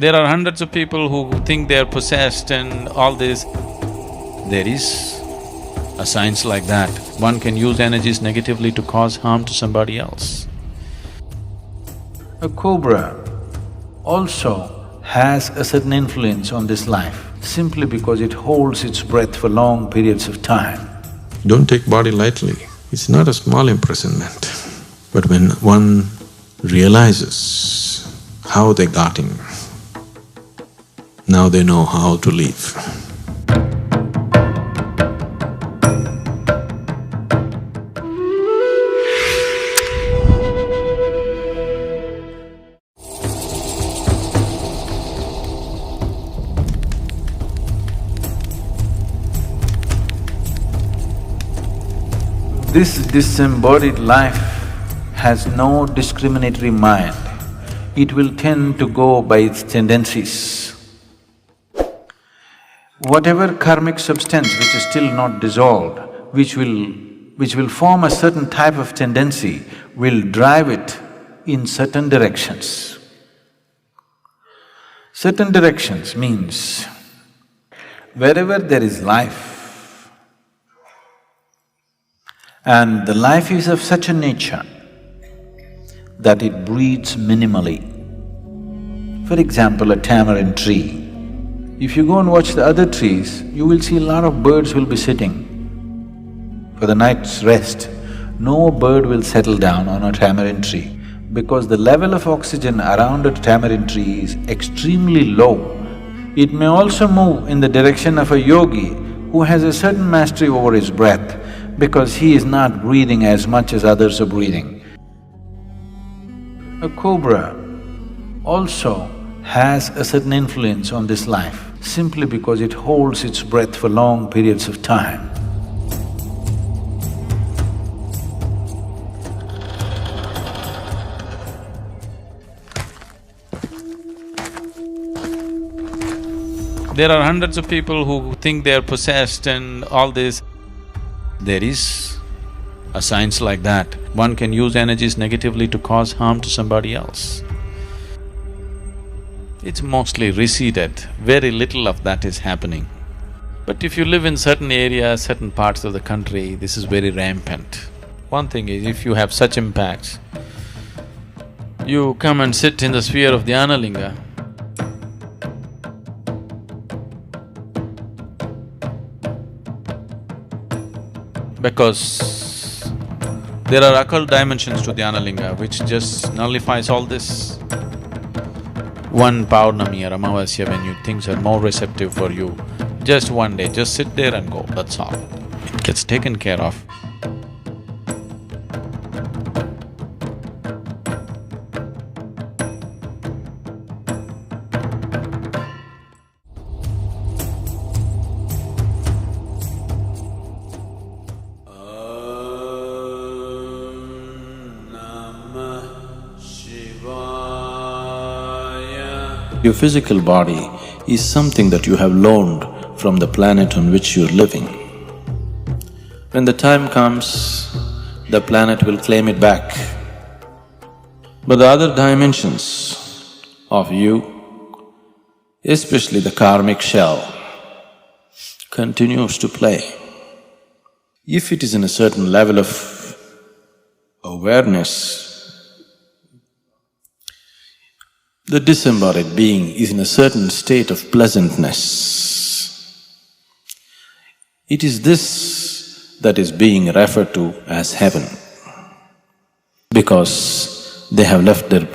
There are hundreds of people who think they are possessed and all this. There is a science like that. One can use energies negatively to cause harm to somebody else. A cobra also has a certain influence on this life simply because it holds its breath for long periods of time. Don't take body lightly. It's not a small imprisonment. But when one realizes how they got in, now they know how to live. This disembodied life has no discriminatory mind. It will tend to go by its tendencies. Whatever karmic substance which is still not dissolved, which will form a certain type of tendency, will drive it in certain directions. Certain directions means wherever there is life, and the life is of such a nature that it breeds minimally. For example, a tamarind tree. If you go and watch the other trees, you will see a lot of birds will be sitting for the night's rest. No bird will settle down on a tamarind tree because the level of oxygen around a tamarind tree is extremely low. It may also move in the direction of a yogi who has a certain mastery over his breath because he is not breathing as much as others are breathing. A cobra also has a certain influence on this life simply because it holds its breath for long periods of time. There are hundreds of people who think they are possessed and all this. There is a science like that. One can use energies negatively to cause harm to somebody else. It's mostly receded, very little of that is happening. But if you live in certain areas, certain parts of the country, this is very rampant. One thing is, if you have such impacts, you come and sit in the sphere of the Analinga, because there are occult dimensions to the Analinga which just nullifies all this. One Paurnami or Amavasya when things are more receptive for you, just one day, just sit there and go, that's all. It gets taken care of. Your physical body is something that you have loaned from the planet on which you're living. When the time comes, the planet will claim it back. But the other dimensions of you, especially the karmic shell, continues to play. If it is in a certain level of awareness, the disembodied being is in a certain state of pleasantness. It is this that is being referred to as heaven, because they have left their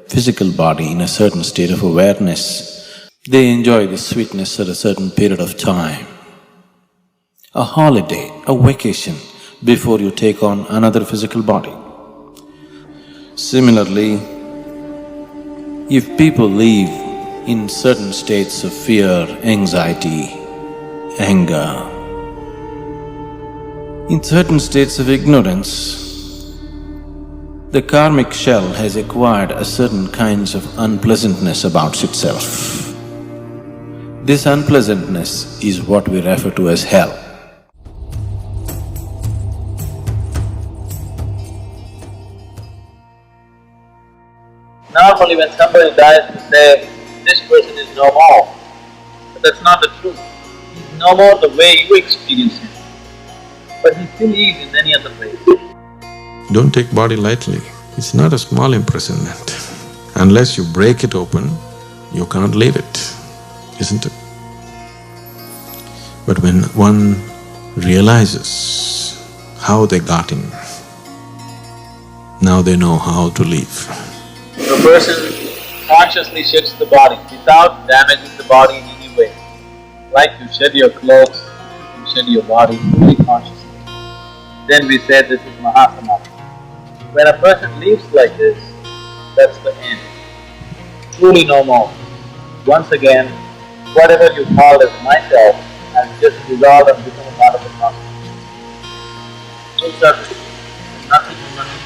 physical body in a certain state of awareness. They enjoy the sweetness at a certain period of time. A holiday, a vacation, before you take on another physical body. Similarly, if people live in certain states of fear, anxiety, anger, in certain states of ignorance, the karmic shell has acquired a certain kinds of unpleasantness about itself. This unpleasantness is what we refer to as hell. Normally when somebody dies, this person is no more. But that's not the truth. He's no more the way you experience him, but he still is in many other ways. Don't take body lightly. It's not a small imprisonment. Unless you break it open, you can't leave it, isn't it? But when one realizes how they got in, now they know how to leave. If a person consciously sheds the body without damaging the body in any way, like you shed your clothes, you shed your body fully consciously, then we say this is Mahasamadhi. When a person lives like this, that's the end. Truly no more. Once again, whatever you call as myself has just dissolved and become a part of the consciousness. It's nothing to nothing.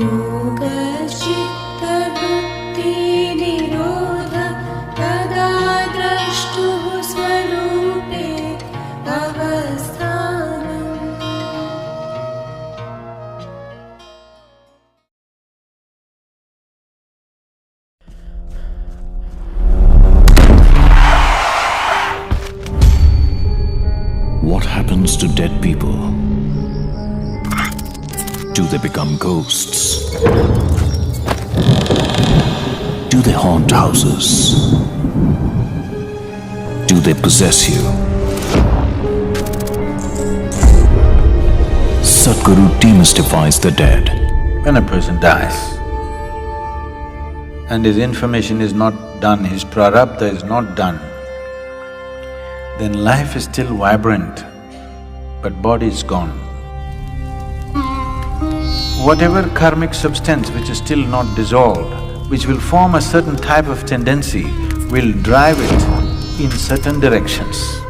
Yoga Chitta Vritti Nirodha Tada Drashtuhu Swarupe Avasthanam. What happens to dead people? Do they become ghosts? Do they haunt houses? Do they possess you? Sadhguru demystifies the dead. When a person dies and his information is not done, his prarabdha is not done, then life is still vibrant, but body is gone. Whatever karmic substance which is still not dissolved, which will form a certain type of tendency, will drive it in certain directions.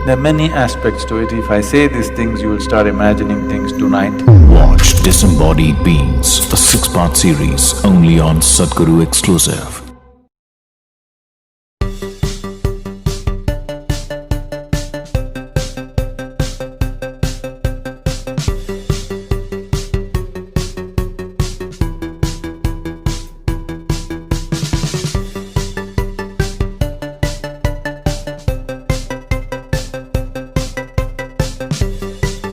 There are many aspects to it. If I say these things, you will start imagining things tonight. Watch Disembodied Beings, a 6-part series only on Sadhguru Exclusive.